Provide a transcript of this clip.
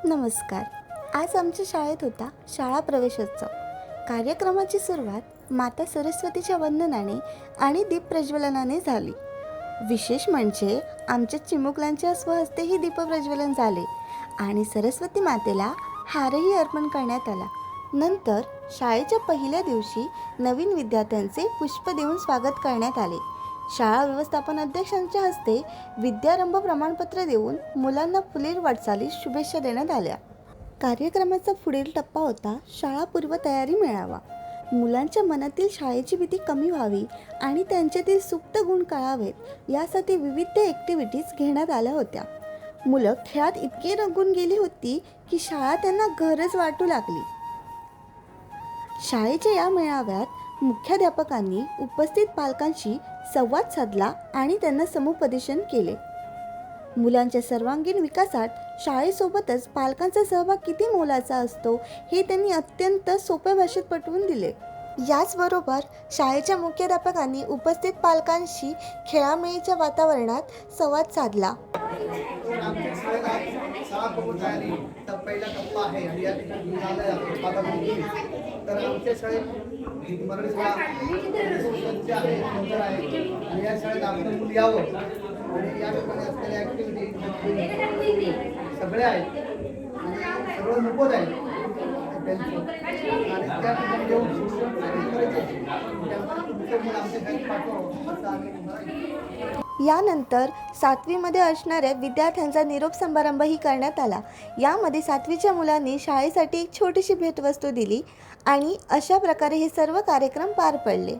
नमस्कार. आज आमच्या शाळेत होता शाळा प्रवेशोत्सव. कार्यक्रमाची सुरुवात माता सरस्वतीच्या वंदनाने आणि दीप प्रज्वलनाने झाली. विशेष म्हणजे आमच्या चिमुकल्यांच्या स्वहस्तेही दीपप्रज्वलन झाले आणि सरस्वती मातेला हारही अर्पण करण्यात आला. नंतर शाळेच्या पहिल्या दिवशी नवीन विद्यार्थ्यांचे पुष्प देऊन स्वागत करण्यात आले. शाळा व्यवस्थापन अध्यक्षांच्या हस्ते विद्यारंभ प्रमाणपत्र देऊन मुलांना पुढील वाटचालीस शुभेच्छा देण्यात आल्या. कार्यक्रमाचा पुढील टप्पा होता शाळा पूर्वतयारी मेळावा. मुलांच्या मनातील शाळेची भीती कमी व्हावी आणि त्यांच्यातील सुप्त गुण कळावेत यासाठी विविध ॲक्टिव्हिटीज घेण्यात आल्या होत्या. मुलं खेळात इतकी रंगून गेली होती की शाळा त्यांना घरच वाटू लागली. शाळेच्या या मेळाव्यात मुख्याध्यापकांनी उपस्थित पालकांशी संवाद साधला आणि त्यांना समुपदेशन केले. मुलांच्या सर्वांगीण विकासात शाळेसोबतच पालकांचा सहभाग किती मोलाचा असतो हे त्यांनी अत्यंत सोप्या भाषेत पटवून दिले. याचबरोबर शाळेच्या मुख्याध्यापकांनी उपस्थित पालकांशी खेळामेळीच्या वातावरणात संवाद साधला. पहिला टप्पा आहे आणि या ठिकाणी तर आमच्या शाळेत मराठी शाळा आहे नंतर आहे आणि या शाळेत आपलं मुलं यावं आणि या ठिकाणी असलेल्या ॲक्टिव्हिटी सगळे आहेत आणि सगळं नकोच आहे त्यांचं आणि त्या ठिकाणी जेव्हा शिक्षण करायचे त्यामुळे तुमचं मुलं आमच्या शाळेत पाठवावं असं आम्ही तुम्हाला. यानंतर 7वीमध्ये असणाऱ्या विद्यार्थ्यांचा निरोप समारंभही करण्यात आला. यामध्ये 7वीच्या मुलांनी शाळेसाठी एक छोटीशी भेटवस्तू दिली आणि अशा प्रकारे हे सर्व कार्यक्रम पार पडले.